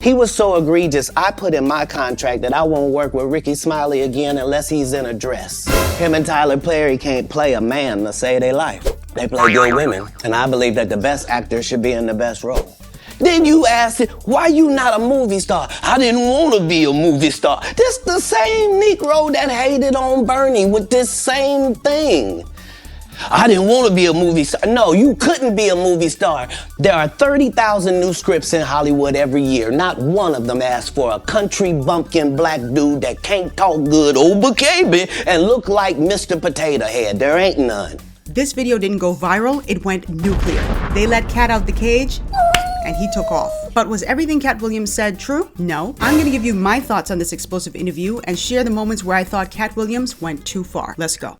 He was so egregious, I put in my contract that I won't work with Ricky Smiley again unless he's in a dress. Him and Tyler Perry can't play a man to save their life. They play good women, and I believe that the best actor should be in the best role. Then you ask, why you not a movie star? I didn't want to be a movie star. This the same Negro that hated on Bernie with this same thing. I didn't want to be a movie star. No, you couldn't be a movie star. There are 30,000 new scripts in Hollywood every year. Not one of them asks for a country bumpkin black dude that can't talk good over KB and look like Mr. Potato Head. There ain't none. This video didn't go viral, it went nuclear. They let Katt out the cage, and he took off. But was everything Katt Williams said true? No. I'm gonna give you my thoughts on this explosive interview and share the moments where I thought Katt Williams went too far. Let's go.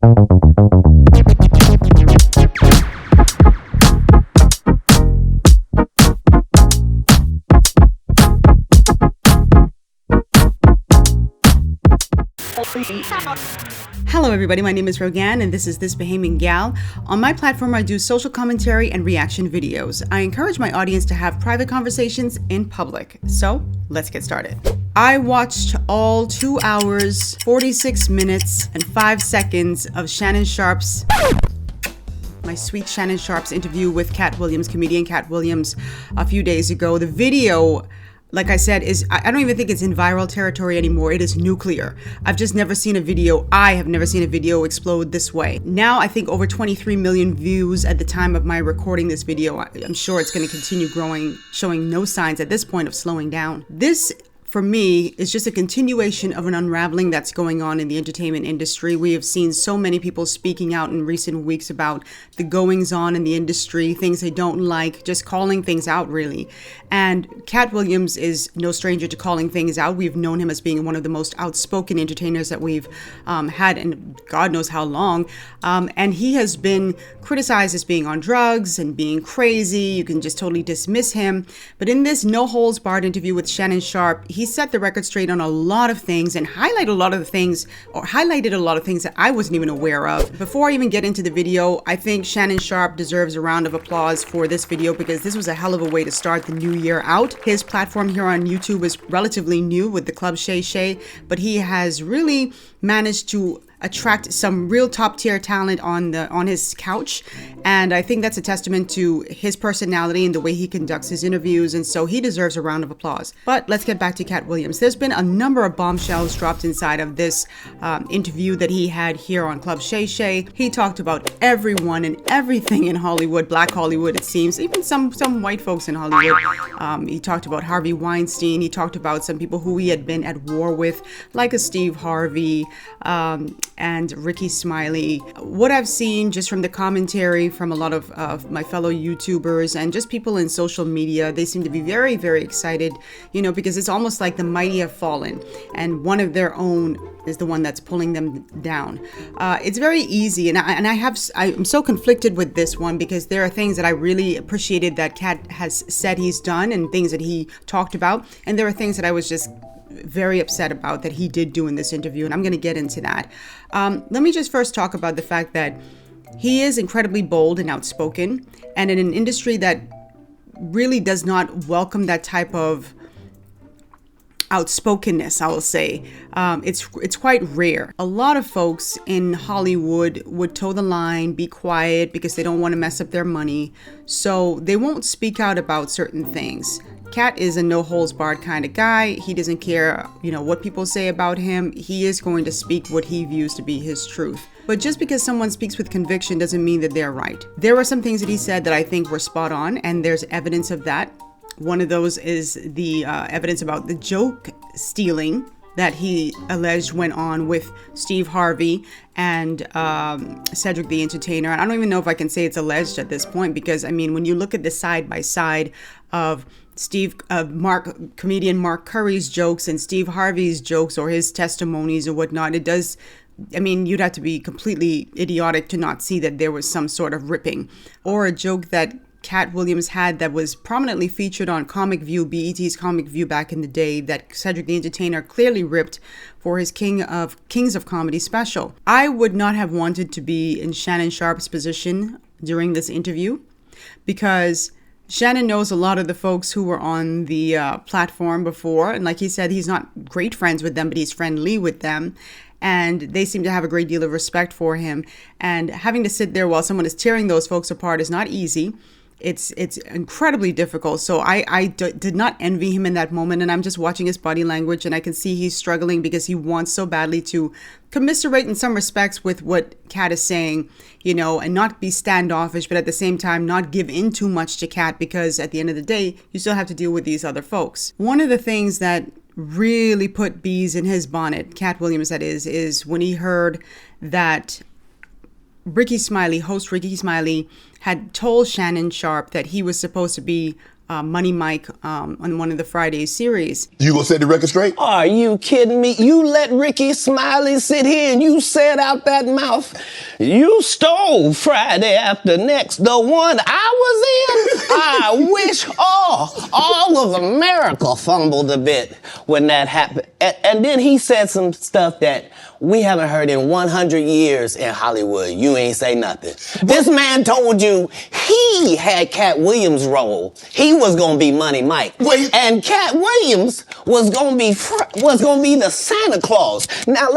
Hello everybody, my name is Rogan and this is This Bahamian Gyal. On my platform I do social commentary and reaction videos. I encourage my audience to have private conversations in public. So let's get started. I watched all 2 hours, 46 minutes and 5 seconds of Shannon Sharpe's my sweet Shannon Sharpe's interview with Katt Williams, comedian Katt Williams, a few days ago. The video, like I said, I don't even think it's in viral territory anymore. It is nuclear. I've just never seen a video. I have never seen a video explode this way. Now I think over 23 million views at the time of my recording this video. I'm sure it's going to continue growing, showing no signs at this point of slowing down. This, for me, is just a continuation of an unraveling that's going on in the entertainment industry. We have seen so many people speaking out in recent weeks about the goings on in the industry, things they don't like, just calling things out really. And Katt Williams is no stranger to calling things out. We've known him as being one of the most outspoken entertainers that we've had in God knows how long. And he has been criticized as being on drugs and being crazy. You can just totally dismiss him. But in this no holds barred interview with Shannon Sharpe, he set the record straight on a lot of things and highlighted a lot of things that I wasn't even aware of. Before I even get into the video, I think Shannon Sharpe deserves a round of applause for this video because this was a hell of a way to start the new year out. His platform here on YouTube is relatively new with the club Shay Shay, but he has really managed to attract some real top tier talent on his couch, and I think that's a testament to his personality and the way he conducts his interviews, and so he deserves a round of applause. But let's get back to Katt Williams. There's been a number of bombshells dropped inside of this interview that he had here on Club Shay Shay. He talked about everyone and everything in Hollywood, Black Hollywood it seems, even some white folks in Hollywood. He talked about Harvey Weinstein. He talked about some people who he had been at war with, like a Steve Harvey, and Ricky Smiley. What I've seen just from the commentary from a lot of my fellow YouTubers and just people in social media, they seem to be very, very excited, you know, because it's almost like the mighty have fallen and one of their own is the one that's pulling them down. It's very easy, and I'm so conflicted with this one because there are things that I really appreciated that Katt has said he's done and things that he talked about, and there are things that I was just very upset about that he did do in this interview, and I'm going to get into that. Let me just first talk about the fact that he is incredibly bold and outspoken, and in an industry that really does not welcome that type of outspokenness, I will say. It's quite rare. A lot of folks in Hollywood would toe the line, be quiet because they don't want to mess up their money, so they won't speak out about certain things. Katt is a no holds barred kind of guy. He doesn't care, you know, what people say about him. He is going to speak what he views to be his truth. But just because someone speaks with conviction doesn't mean that they're right. There were some things that he said that I think were spot on, and there's evidence of that. One of those is the evidence about the joke stealing that he alleged went on with Steve Harvey and Cedric The Entertainer. And I don't even know if I can say it's alleged at this point because, I mean, when you look at the side by side of comedian Mark Curry's jokes and Steve Harvey's jokes or his testimonies or whatnot, it does, I mean, you'd have to be completely idiotic to not see that there was some sort of ripping. Or a joke that Katt Williams had that was prominently featured on Comic View, BET's Comic View back in the day, that Cedric The Entertainer clearly ripped for his Kings of Comedy special. I would not have wanted to be in Shannon Sharpe's position during this interview because Shannon knows a lot of the folks who were on the platform before. And like he said, he's not great friends with them, but he's friendly with them. And they seem to have a great deal of respect for him. And having to sit there while someone is tearing those folks apart is not easy. It's incredibly difficult. So I did not envy him in that moment. And I'm just watching his body language, and I can see he's struggling because he wants so badly to commiserate in some respects with what Katt is saying, you know, and not be standoffish, but at the same time not give in too much to Katt, because at the end of the day, you still have to deal with these other folks. One of the things that really put bees in his bonnet, Katt Williams that is when he heard that host Ricky Smiley had told Shannon Sharpe that he was supposed to be Money Mike on one of the Friday series. You gonna set the record straight? Are you kidding me? You let Ricky Smiley sit here and you said out that mouth, you stole Friday After Next, the one I was in? I wish all of America fumbled a bit when that happened. And then he said some stuff that we haven't heard in 100 years in Hollywood. You ain't say nothing. This man told you he had Katt Williams' role. He was gonna be Money Mike. Wait. And Katt Williams was gonna be the Santa Claus. Now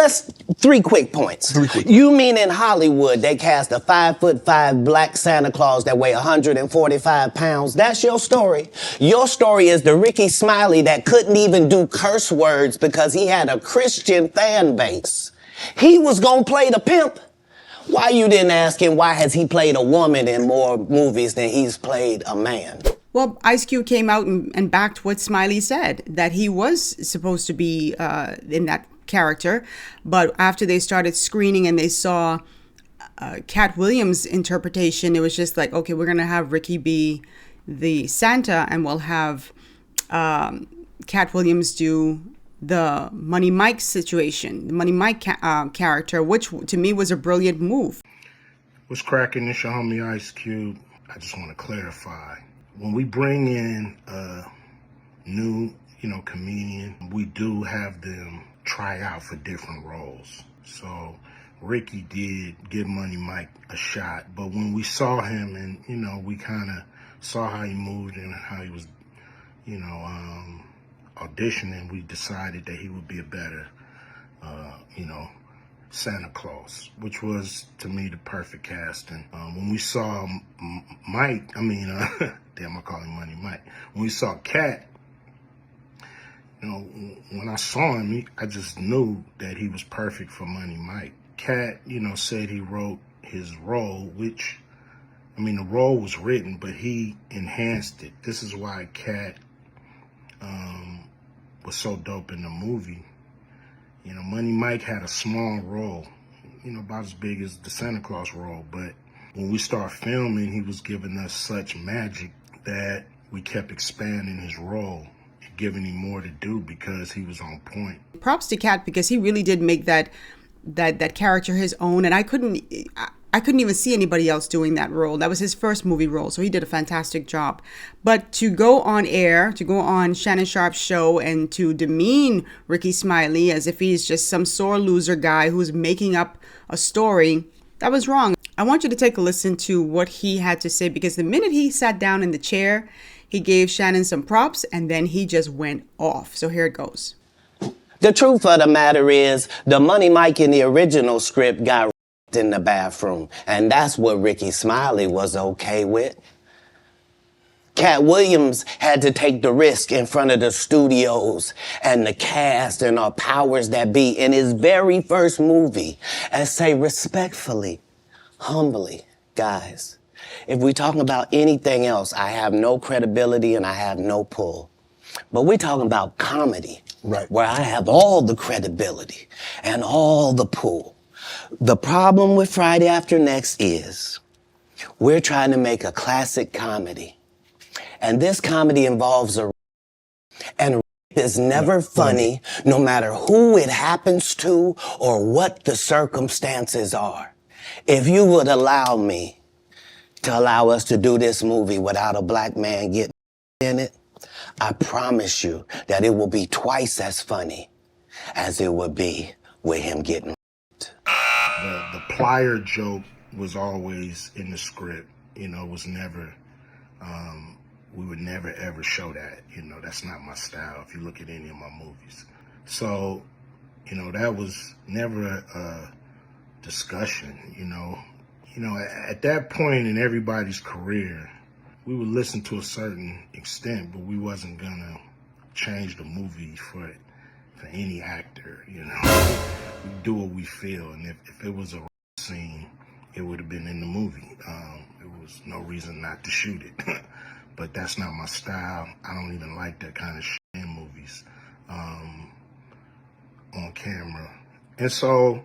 three quick points. You mean in Hollywood they cast a 5'5" black Santa Claus that weigh 145 pounds? That's your story. Your story is the Ricky Smiley that couldn't even do curse words because he had a Christian fan base. He was gonna play the pimp. Why you didn't ask him why has he played a woman in more movies than he's played a man? Well, Ice Cube came out and backed what Smiley said, that he was supposed to be in that character. But after they started screening and they saw Katt Williams' interpretation, it was just like, okay, we're going to have Ricky be the Santa, and we'll have Katt Williams do the Money Mike situation, the Money Mike character, which to me was a brilliant move. What's cracking? It's your homie Ice Cube. I just want to clarify. When we bring in a new, comedian, we do have them try out for different roles. So Ricky did give Money Mike a shot, but when we saw him and, we kind of saw how he moved and how he was, auditioning, we decided that he would be a better, Santa Claus, which was, to me, the perfect casting. When we saw Mike, damn, I call him Money Mike. When we saw Katt, when I saw him, I just knew that he was perfect for Money Mike. Katt, said he wrote his role, which, the role was written, but he enhanced it. This is why Katt was so dope in the movie. Money Mike had a small role, about as big as the Santa Claus role, but when we started filming, he was giving us such magic that we kept expanding his role, giving him more to do because he was on point. Props to Katt, because he really did make that character his own, and I couldn't even see anybody else doing that role. That was his first movie role, so he did a fantastic job. But to go on air, to go on Shannon Sharpe's show and to demean Ricky Smiley as if he's just some sore loser guy who's making up a story, that was wrong. I want you to take a listen to what he had to say, because the minute he sat down in the chair, he gave Shannon some props and then he just went off. So here it goes. The truth of the matter is, the Money Mike in the original script got in the bathroom, and that's what Ricky Smiley was okay with. Katt Williams had to take the risk in front of the studios and the cast and our powers that be in his very first movie and say respectfully, humbly, guys, if we talking about anything else, I have no credibility and I have no pull. But we're talking about comedy, right, where I have all the credibility and all the pull. The problem with Friday After Next is we're trying to make a classic comedy. And this comedy involves and is never funny, no matter who it happens to or what the circumstances are. If you would allow me to allow us to do this movie without a black man getting in it, I promise you that it will be twice as funny as it would be with him getting. The plier joke was always in the script, was never we would never ever show that. You know, that's not my style if you look at any of my movies. So, you know, that was never a discussion, you know. You know, at that point in everybody's career, we would listen to a certain extent, but we wasn't gonna change the movie for any actor, you know. We do what we feel, and if it was a scene, it would have been in the movie. There was no reason not to shoot it. But that's not my style. I don't even like that kind of shit in movies on camera. And so,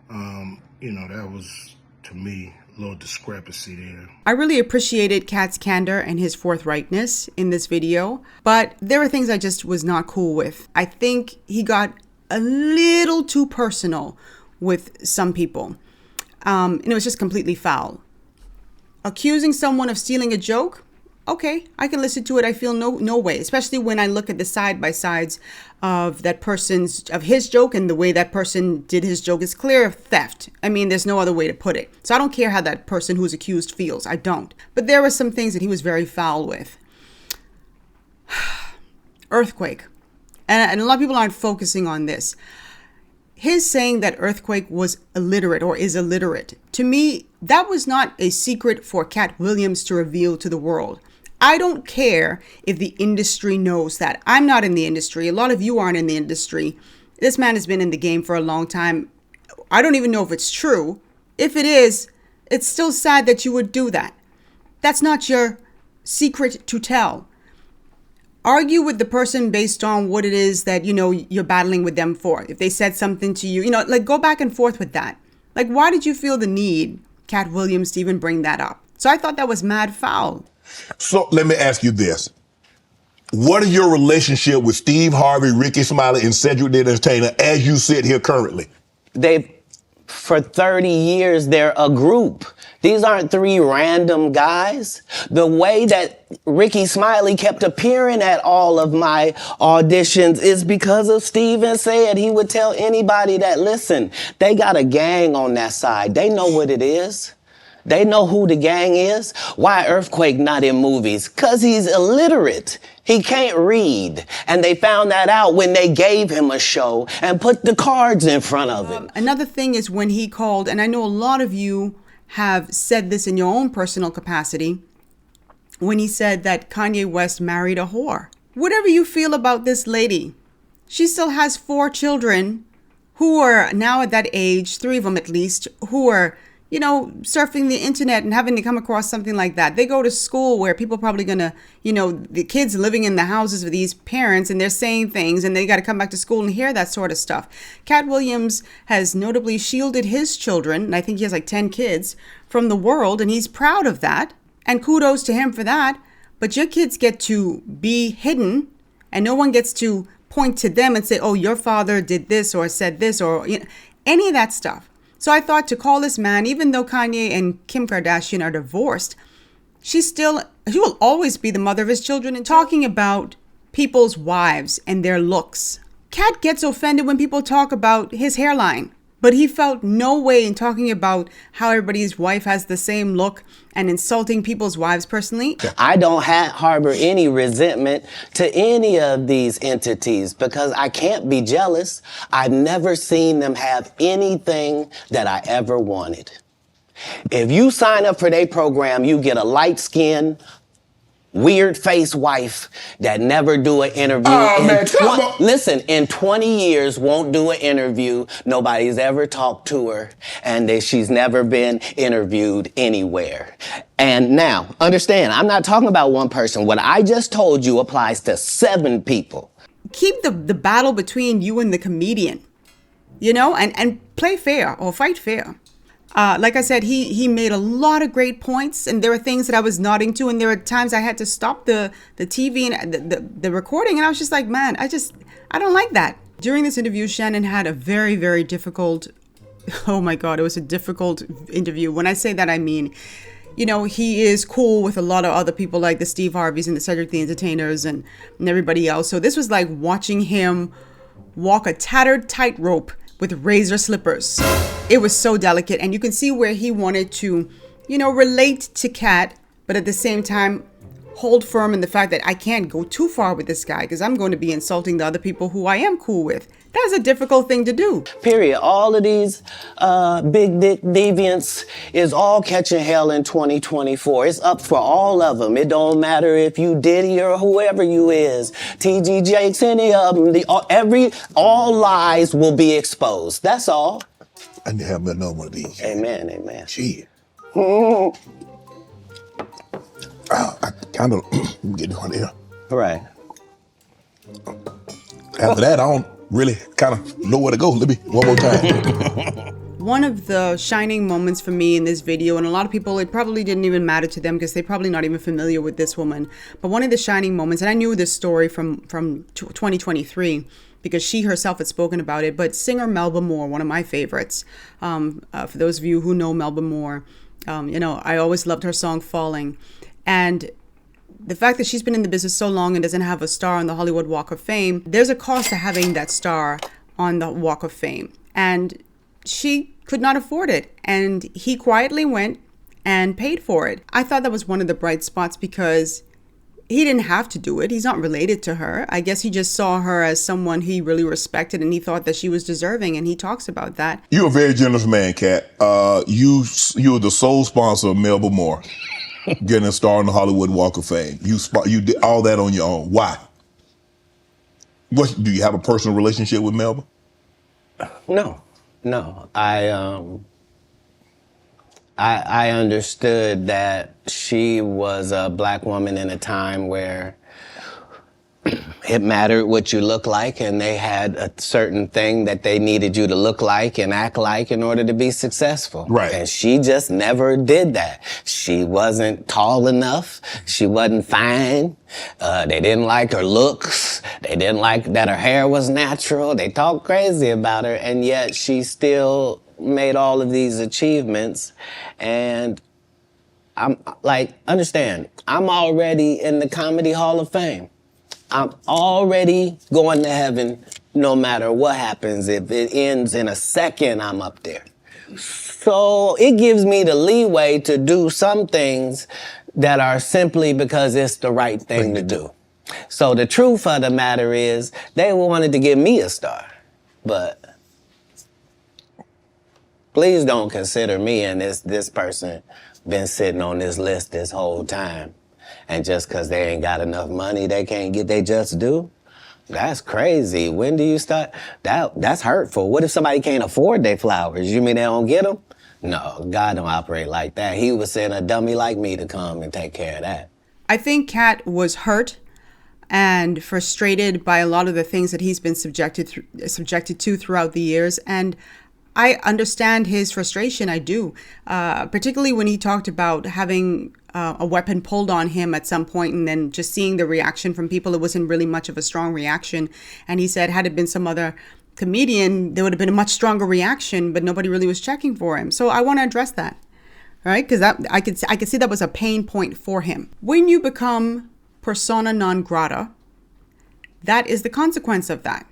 you know, that was, to me, a little discrepancy there. I really appreciated Katt's candor and his forthrightness in this video, but there were things I just was not cool with. I think he got a little too personal with some people. And it was just completely foul. Accusing someone of stealing a joke? Okay, I can listen to it. I feel no way, especially when I look at the side-by-sides of that person's, of his joke, and the way that person did his joke is clear theft. I mean, there's no other way to put it. So I don't care how that person who's accused feels. I don't. But there were some things that he was very foul with. Earthquake. And a lot of people aren't focusing on this. His saying that Earthquake was illiterate or is illiterate, to me, that was not a secret for Katt Williams to reveal to the world. I don't care if the industry knows that. I'm not in the industry. A lot of you aren't in the industry. This man has been in the game for a long time. I don't even know if it's true. If it is, it's still sad that you would do that. That's not your secret to tell. Argue with the person based on what it is that, you know, you're battling with them for. If they said something to you, you know, like go back and forth with that. Like, why did you feel the need, Katt Williams, to even bring that up? So I thought that was mad foul. So let me ask you this. What are your relationship with Steve Harvey, Ricky Smiley, and Cedric The Entertainer as you sit here currently? For 30 years, they're a group. These aren't three random guys. The way that Ricky Smiley kept appearing at all of my auditions is because of Steven said he would tell anybody that, listen, they got a gang on that side. They know what it is. They know who the gang is. Why Earthquake not in movies? 'Cause he's illiterate. He can't read. And they found that out when they gave him a show and put the cards in front of him. Another thing is when he called, and I know a lot of you have said this in your own personal capacity, when he said that Kanye West married a whore. Whatever you feel about this lady, she still has 4 children who are now at that age, 3 of them at least, who are, you know, surfing the internet and having to come across something like that. They go to school where people are probably gonna, you know, the kids living in the houses with these parents and they're saying things and they got to come back to school and hear that sort of stuff. Katt Williams has notably shielded his children, and I think he has like 10 kids, from the world, and he's proud of that. And kudos to him for that. But your kids get to be hidden and no one gets to point to them and say, oh, your father did this or said this or, you know, any of that stuff. So I thought to call this man, even though Kanye and Kim Kardashian are divorced, she will always be the mother of his children. And talking about people's wives and their looks. Katt gets offended when people talk about his hairline, but he felt no way in talking about how everybody's wife has the same look and insulting people's wives personally. I don't harbor any resentment to any of these entities because I can't be jealous. I've never seen them have anything that I ever wanted. If you sign up for their program, you get a light-skinned, weird-faced wife that never do an interview. Listen, in 20 years, won't do an interview. Nobody's ever talked to her, and she's never been interviewed anywhere. And now, understand, I'm not talking about one person. What I just told you applies to 7 people. Keep the battle between you and the comedian, you know, and play fair or fight fair. Like I said, he made a lot of great points, and there were things that I was nodding to, and there were times I had to stop the TV and the recording, and I was just like, man, I don't like that. During this interview, Shannon had a very, very difficult, oh my God, it was a difficult interview. When I say that, I mean, you know, he is cool with a lot of other people like the Steve Harveys and the Cedric The Entertainers and everybody else. So this was like watching him walk a tattered tightrope with razor slippers. It was so delicate, and you can see where he wanted to, you know, relate to Katt, but at the same time hold firm in the fact that I can't go too far with this guy because I'm going to be insulting the other people who I am cool with. That's a difficult thing to do. Period. All of these big dick deviants is all catching hell in 2024. It's up for all of them. It don't matter if you Diddy or whoever you is. TG Jakes, any of them. All lies will be exposed. That's all. I need to have another one of these. Amen, amen. Shit. I kind of get one here. Right. After that, I don't really kind of know where to go. Let me, one more time. One of the shining moments for me in this video, and a lot of people, it probably didn't even matter to them because they're probably not even familiar with this woman, but one of the shining moments, and I knew this story from 2023 because she herself had spoken about it, but singer Melba Moore, one of my favorites. For those of you who know Melba Moore, I always loved her song Falling. And the fact that she's been in the business so long and doesn't have a star on the Hollywood Walk of Fame, there's a cost to having that star on the Walk of Fame. And she could not afford it. And he quietly went and paid for it. I thought that was one of the bright spots because he didn't have to do it. He's not related to her. I guess he just saw her as someone he really respected and he thought that she was deserving. And he talks about that. You're a very generous man, Katt. You're the sole sponsor of Melba Moore getting a star on the Hollywood Walk of Fame. You did all that on your own. Why? Do you have a personal relationship with Melba? No. I understood that she was a black woman in a time where it mattered what you look like, and they had a certain thing that they needed you to look like and act like in order to be successful. Right. And she just never did that. She wasn't tall enough. She wasn't fine. They didn't like her looks. They didn't like that her hair was natural. They talked crazy about her, and yet she still made all of these achievements. And I'm like, understand, I'm already in the Comedy Hall of Fame. I'm already going to heaven no matter what happens. If it ends in a second, I'm up there. So it gives me the leeway to do some things that are simply because it's the right thing to do. So the truth of the matter is they wanted to give me a star, but please don't consider me and this person been sitting on this list this whole time. And just because they ain't got enough money, they can't get they just due? That's crazy. When do you start? That's hurtful. What if somebody can't afford their flowers? You mean they don't get them? No, God don't operate like that. He would send a dummy like me to come and take care of that. I think Katt was hurt and frustrated by a lot of the things that he's been subjected to throughout the years. And I understand his frustration, I do. Particularly when he talked about having a weapon pulled on him at some point and then just seeing the reaction from people. It wasn't really much of a strong reaction. And he said, had it been some other comedian, there would have been a much stronger reaction, but nobody really was checking for him. So I want to address that, right? Because I could see that was a pain point for him. When you become persona non grata, that is the consequence of that.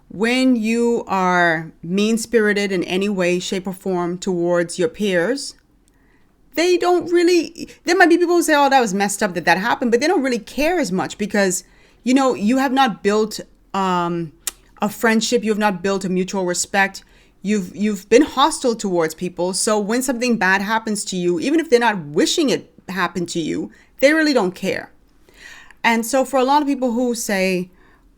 When you are mean-spirited in any way, shape, or form towards your peers, they don't really, there might be people who say, oh, that was messed up that happened, but they don't really care as much because, you have not built a friendship, you have not built a mutual respect, you've been hostile towards people. So when something bad happens to you, even if they're not wishing it happened to you, they really don't care. And so for a lot of people who say,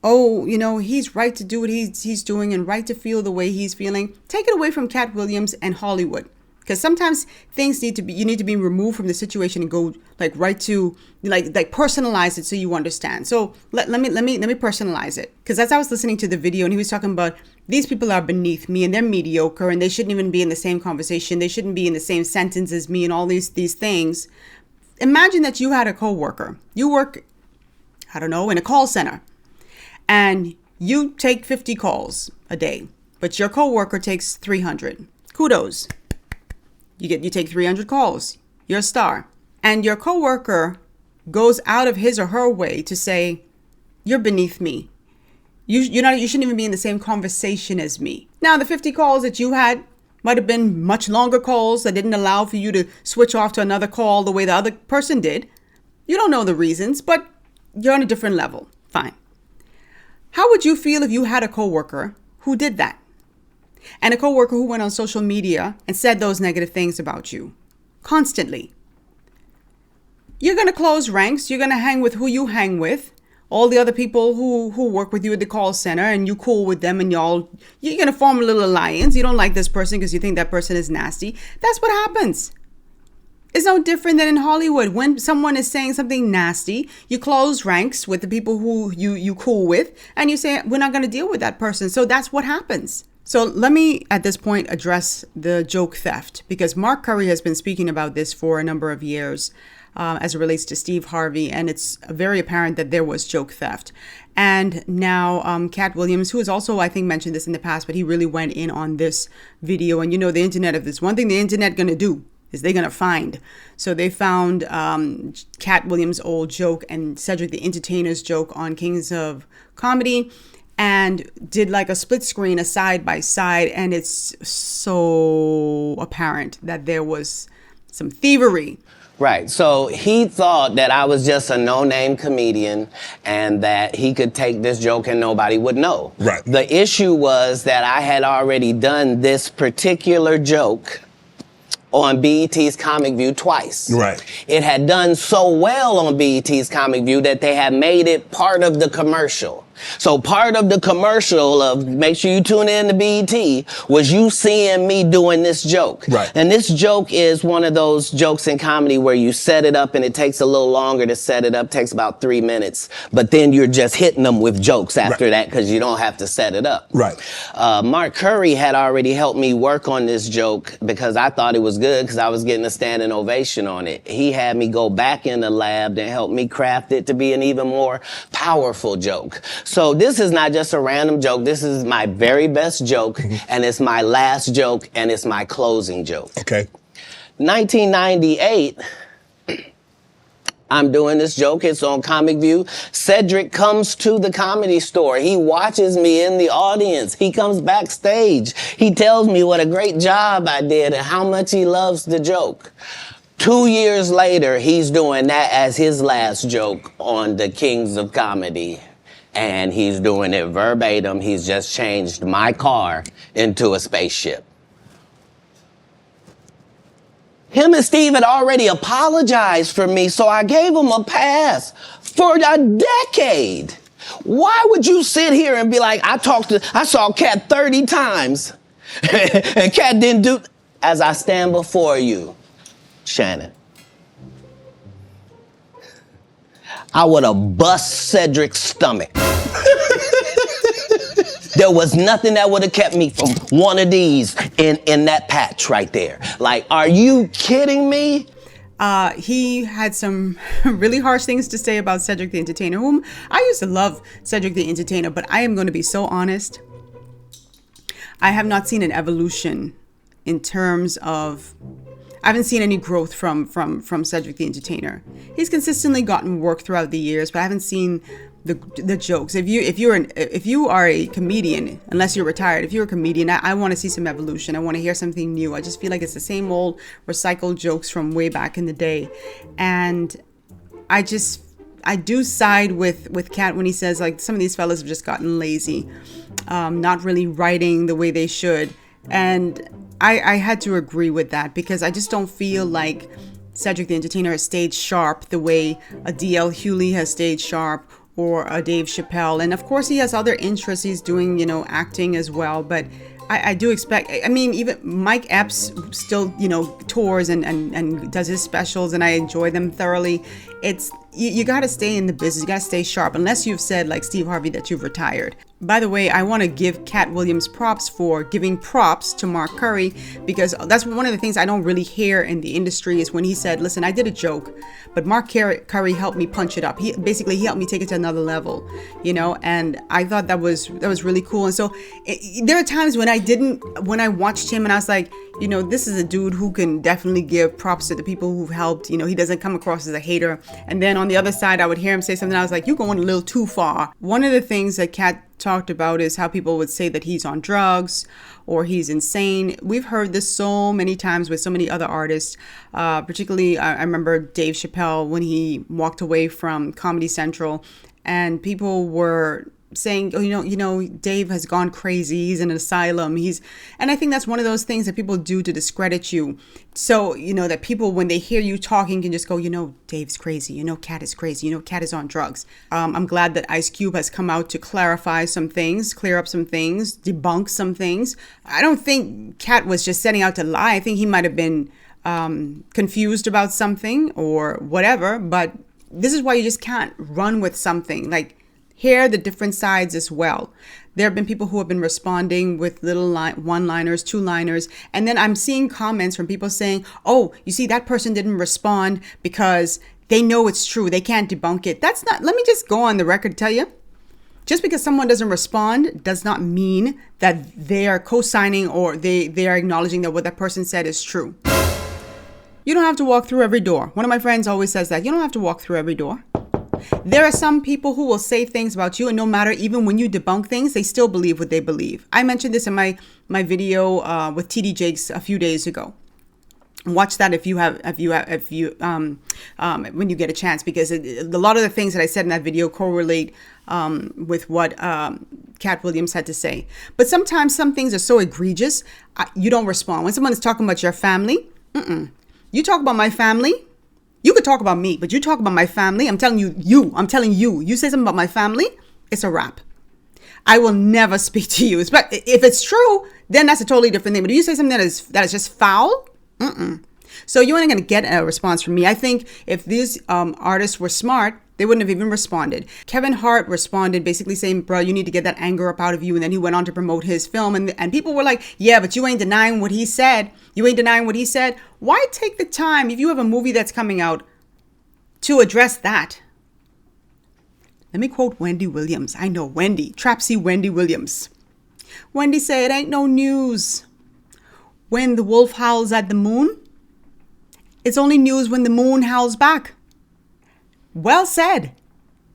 oh, he's right to do what he's doing and right to feel the way he's feeling, take it away from Katt Williams and Hollywood. Because sometimes things you need to be removed from the situation and go right to personalize it so you understand. So let me personalize it. Because as I was listening to the video and he was talking about these people are beneath me and they're mediocre and they shouldn't even be in the same conversation. They shouldn't be in the same sentence as me and all these things. Imagine that you had a coworker. You work, I don't know, in a call center. And you take 50 calls a day, but your coworker takes 300. Kudos. You take 300 calls. You're a star. And your coworker goes out of his or her way to say, you're beneath me. You shouldn't even be in the same conversation as me. Now, the 50 calls that you had might have been much longer calls that didn't allow for you to switch off to another call the way the other person did. You don't know the reasons, but you're on a different level. Fine. How would you feel if you had a coworker who did that? And a coworker who went on social media and said those negative things about you constantly. You're going to close ranks. You're going to hang with who you hang with. All the other people who work with you at the call center, and you cool with them, and you're going to form a little alliance. You don't like this person because you think that person is nasty. That's what happens. It's no different than in Hollywood. When someone is saying something nasty, you close ranks with the people who you cool with, and you say, we're not going to deal with that person. So that's what happens. So let me, at this point, address the joke theft, because Mark Curry has been speaking about this for a number of years as it relates to Steve Harvey, and it's very apparent that there was joke theft. And now Katt Williams, who has also, I think, mentioned this in the past, but he really went in on this video. And you know, the internet, if there's one thing the internet going to do, is they're going to find. So they found Katt Williams' old joke and Cedric The Entertainer's joke on Kings of Comedy, and did like a split screen, a side by side, and it's so apparent that there was some thievery. Right. So he thought that I was just a no-name comedian and that he could take this joke and nobody would know. Right. The issue was that I had already done this particular joke on BET's Comic View twice. Right. It had done so well on BET's Comic View that they had made it part of the commercial. So part of the commercial of make sure you tune in to BET was you seeing me doing this joke. Right. And this joke is one of those jokes in comedy where you set it up and it takes a little longer to set it up, takes about 3 minutes, but then you're just hitting them with jokes after that because you don't have to set it up. Right. Mark Curry had already helped me work on this joke because I thought it was good because I was getting a standing ovation on it. He had me go back in the lab and help me craft it to be an even more powerful joke. So this is not just a random joke. This is my very best joke, and it's my last joke, and it's my closing joke. Okay. 1998, I'm doing this joke. It's on Comic View. Cedric comes to the Comedy Store. He watches me in the audience. He comes backstage. He tells me what a great job I did and how much he loves the joke. 2 years later, he's doing that as his last joke on the Kings of Comedy. And he's doing it verbatim. He's just changed my car into a spaceship. Him and Steve had already apologized for me, so I gave him a pass for a decade. Why would you sit here and be like, I saw Katt 30 times, and Katt didn't do, as I stand before you, Shannon, I would have bust Cedric's stomach. There was nothing that would have kept me from one of these in that patch right there. Like, are you kidding me? He had some really harsh things to say about Cedric the Entertainer, whom I used to love Cedric the Entertainer, but I am going to be so honest. I have not seen an evolution in terms of, I haven't seen any growth from Cedric the Entertainer. He's consistently gotten work throughout the years, but I haven't seen the jokes. If you are a comedian, unless you're retired, if you're a comedian, I want to see some evolution. I want to hear something new. I just feel like it's the same old recycled jokes from way back in the day. And I do side with Katt when he says like some of these fellas have just gotten lazy, not really writing the way they should. And I had to agree with that because I just don't feel like Cedric the Entertainer has stayed sharp the way a D.L. Hewley has stayed sharp, or a Dave Chappelle. And of course he has other interests. He's doing, acting as well. But I do expect, I mean, even Mike Epps still, tours and does his specials, and I enjoy them thoroughly. It's, you got to stay in the business. You got to stay sharp, unless you've said, like Steve Harvey, that you've retired. By the way, I want to give Katt Williams props for giving props to Mark Curry, because that's one of the things I don't really hear in the industry is when he said, listen, I did a joke, but Mark Curry helped me punch it up. He helped me take it to another level, and I thought that was really cool. And so there are times when I watched him and I was like, You know, this is a dude who can definitely give props to the people who've helped. You know, he doesn't come across as a hater. And then on the other side, I would hear him say something. I was like, you're going a little too far. One of the things that Katt talked about is how people would say that he's on drugs or he's insane. We've heard this so many times with so many other artists. Particularly, I remember Dave Chappelle when he walked away from Comedy Central, and people were saying, oh, you know, Dave has gone crazy. He's in an asylum. And I think that's one of those things that people do to discredit you. So, you know, that people, when they hear you talking, can just go, you know, Dave's crazy. You know, Katt is crazy. You know, Katt is on drugs. I'm glad that Ice Cube has come out to clarify some things, clear up some things, debunk some things. I don't think Katt was just setting out to lie. I think he might have been confused about something or whatever. But this is why you just can't run with something. Like, hear the different sides as well. There have been people who have been responding with little one-liners, two-liners, and then I'm seeing comments from people saying, oh, you see, that person didn't respond because they know it's true. They can't debunk it. That's not, let me just go on the record and tell you, just because someone doesn't respond does not mean that they are co-signing or they are acknowledging that what that person said is true. You don't have to walk through every door. One of my friends always says that. You don't have to walk through every door. There are some people who will say things about you, and no matter, even when you debunk things, they still believe what they believe. I mentioned this in my video with TD Jakes a few days ago. Watch that when you get a chance, because a lot of the things that I said in that video correlate with what Katt Williams had to say. But sometimes some things are so egregious, you don't respond. When someone is talking about your family, you talk about my family. You could talk about me, but you talk about my family. I'm telling you, you say something about my family, it's a wrap. I will never speak to you. But if it's true, then that's a totally different thing. But if you say something that is just foul, so you ain't going to get a response from me. I think if these artists were smart, they wouldn't have even responded. Kevin Hart responded basically saying, bro, you need to get that anger up out of you. And then he went on to promote his film. And people were like, yeah, but you ain't denying what he said. You ain't denying what he said. Why take the time, if you have a movie that's coming out, to address that? Let me quote Wendy Williams. I know, Wendy, Trapsy Wendy Williams. Wendy said, it ain't no news when the wolf howls at the moon. It's only news when the moon howls back. Well said.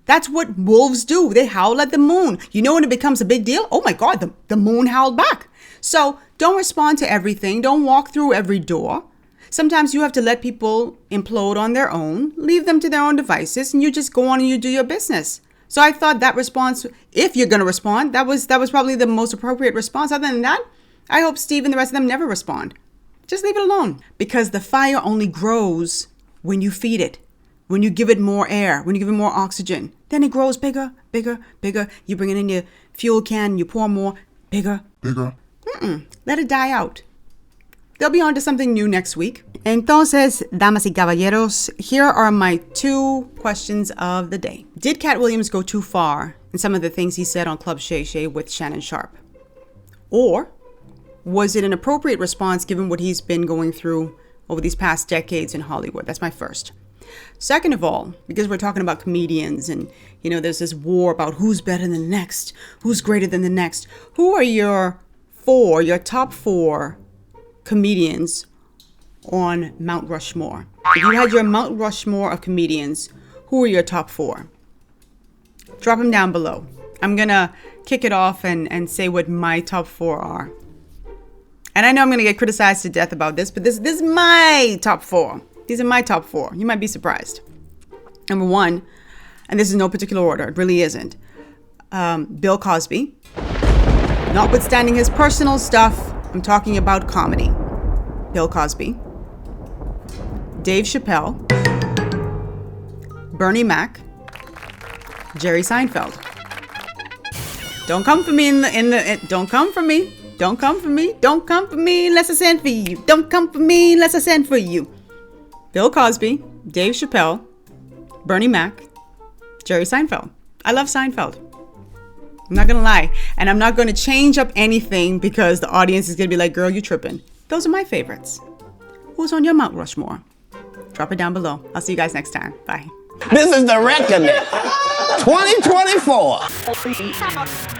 That's what wolves do. They howl at the moon. You know when it becomes a big deal? Oh my God, the moon howled back. So don't respond to everything. Don't walk through every door. Sometimes you have to let people implode on their own, leave them to their own devices, and you just go on and you do your business. So I thought that response, if you're going to respond, that was probably the most appropriate response. Other than that, I hope Steve and the rest of them never respond. Just leave it alone, because the fire only grows when you feed it. When you give it more air, when you give it more oxygen, then it grows bigger, bigger, bigger. You bring it in your fuel can, you pour more, bigger, bigger. Let it die out. They'll be on to something new next week. Entonces, damas y caballeros, here are my 2 questions of the day. Did Katt Williams go too far in some of the things he said on Club Shay Shay with Shannon Sharpe? Or was it an appropriate response given what he's been going through over these past decades in Hollywood? That's my first. Second of all, because we're talking about comedians and, you know, there's this war about who's better than the next, who's greater than the next. Who are your top 4 comedians on Mount Rushmore? If you had your Mount Rushmore of comedians, who are your top 4? Drop them down below. I'm going to kick it off and say what my top 4 are. And I know I'm going to get criticized to death about this, but this is my top 4. These are my top 4. You might be surprised. Number 1, and this is no particular order, it really isn't. Bill Cosby. Notwithstanding his personal stuff, I'm talking about comedy. Bill Cosby. Dave Chappelle. Bernie Mac. Jerry Seinfeld. Don't come for me don't come for me. Don't come for me. Don't come for me unless I send for you. Don't come for me unless I send for you. Bill Cosby, Dave Chappelle, Bernie Mac, Jerry Seinfeld. I love Seinfeld. I'm not going to lie. And I'm not going to change up anything because the audience is going to be like, girl, you tripping. Those are my favorites. Who's on your Mount Rushmore? Drop it down below. I'll see you guys next time. Bye. This is the reckoning. 2024.